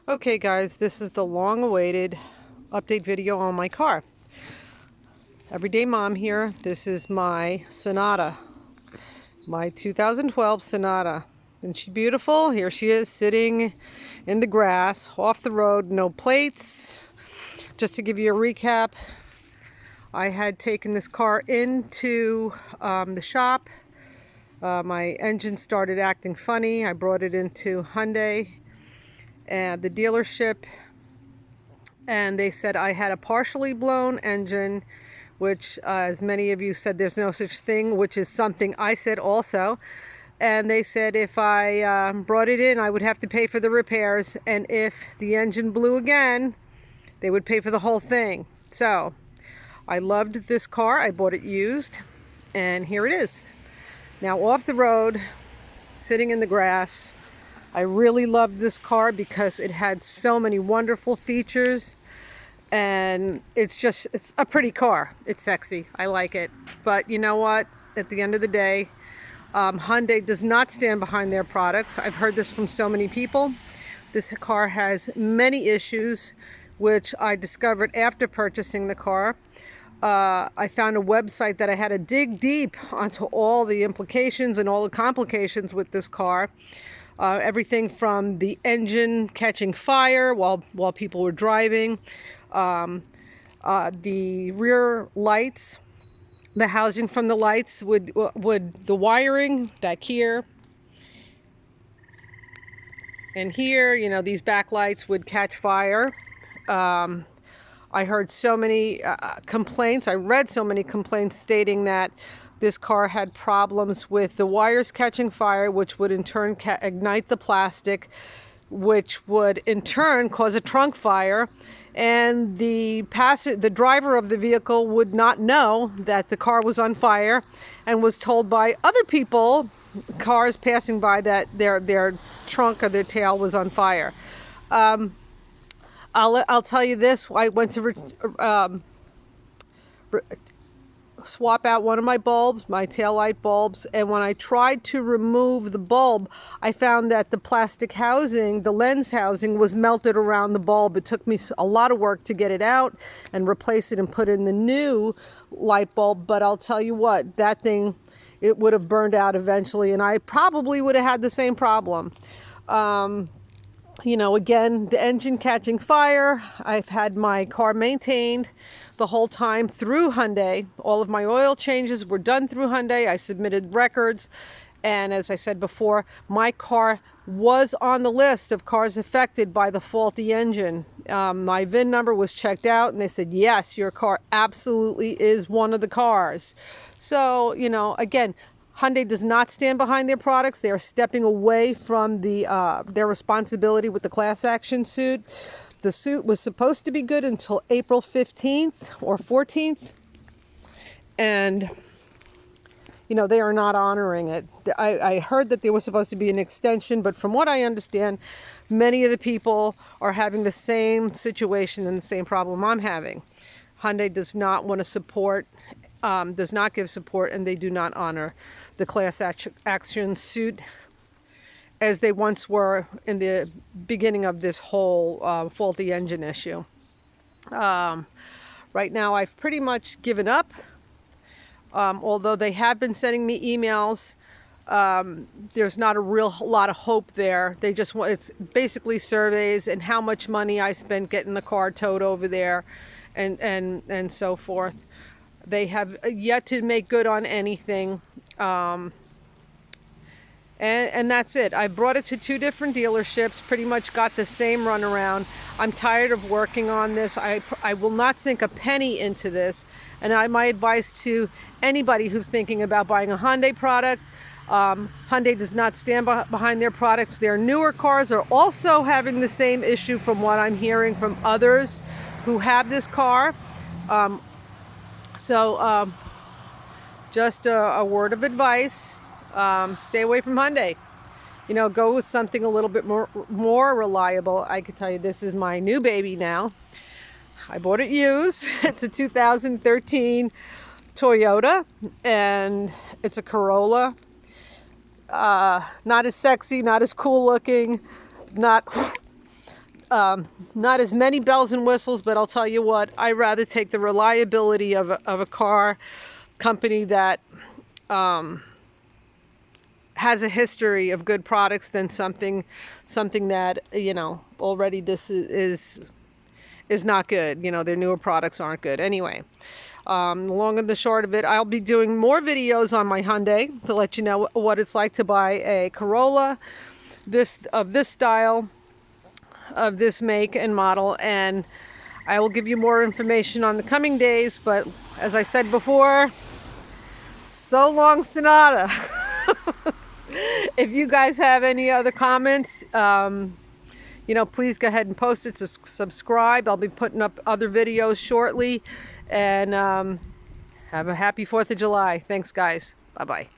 Okay guys, this is the long-awaited update video on my car. Everyday Mom here. This is my Sonata, my 2012 Sonata. Isn't she beautiful? Here she is sitting in the grass, off the road, no plates. Just to give you a recap, I had taken this car into the shop. My engine started acting funny. I brought it into Hyundai and the dealership, and they said I had a partially blown engine, which as many of you said, there's no such thing, which is something I said also. And they said if I brought it in, I would have to pay for the repairs, and if the engine blew again, they would pay for the whole thing. So I loved this car. I bought it used, and here it is now off the road, sitting in the grass. I really loved this car because it had so many wonderful features, and it's a pretty car. It's sexy. I like it. But you know what? At the end of the day, Hyundai does not stand behind their products. I've heard this from so many people. This car has many issues, which I discovered after purchasing the car. I found a website that I had to dig deep onto all the implications and all the complications with this car. Everything from the engine catching fire while people were driving, the rear lights, the housing from the lights would the wiring back here and here, you know, these backlights would catch fire. I heard so many complaints. I read so many complaints stating that this car had problems with the wires catching fire, which would in turn ignite the plastic, which would in turn cause a trunk fire, and the driver of the vehicle would not know that the car was on fire and was told by other people, cars passing by, that their trunk or their tail was on fire. I'll tell you this. I went to swap out one of my bulbs, my taillight bulbs, and when I tried to remove the bulb, I found that the plastic housing, the lens housing, was melted around the bulb. It took me a lot of work to get it out and replace it and put in the new light bulb, but I'll tell you what, that thing, it would have burned out eventually, and I probably would have had the same problem. You know, again, the engine catching fire. I've had my car maintained the whole time through Hyundai. All of my oil changes were done through Hyundai. I submitted records, and as I said before, my car was on the list of cars affected by the faulty engine. My VIN number was checked out, and they said, yes, your car absolutely is one of the cars. So, you know, again, Hyundai does not stand behind their products. They are stepping away from their responsibility with the class action suit. The suit was supposed to be good until April 15th or 14th. And, you know, they are not honoring it. I heard that there was supposed to be an extension, but from what I understand, many of the people are having the same situation and the same problem I'm having. Hyundai does not want to support, does not give support, and they do not honor the class action suit as they once were in the beginning of this whole faulty engine issue. Right now I've pretty much given up, although they have been sending me emails. There's not a real lot of hope there. They just want, it's basically surveys and how much money I spent getting the car towed over there and so forth. They have yet to make good on anything. And that's it. I brought it to 2 different dealerships, pretty much got the same runaround. I'm tired of working on this. I will not sink a penny into this. And my advice to anybody who's thinking about buying a Hyundai product, Hyundai does not stand behind their products. Their newer cars are also having the same issue from what I'm hearing from others who have this car. Just a word of advice, stay away from Hyundai. You know, go with something a little bit more reliable. I can tell you this is my new baby now. I bought it used. It's a 2013 Toyota, and it's a Corolla. Not as sexy, not as cool looking, not not as many bells and whistles, but I'll tell you what, I'd rather take the reliability of a car company that has a history of good products than something that, you know, already this is not good. You know, their newer products aren't good. Anyway, the long and the short of it, I'll be doing more videos on my Hyundai to let you know what it's like to buy a Corolla of this style, of this make and model, and I will give you more information on the coming days. But as I said before, so long, Sonata. If you guys have any other comments, you know, please go ahead and post it. Subscribe. I'll be putting up other videos shortly. And have a happy 4th of July. Thanks, guys. Bye-bye.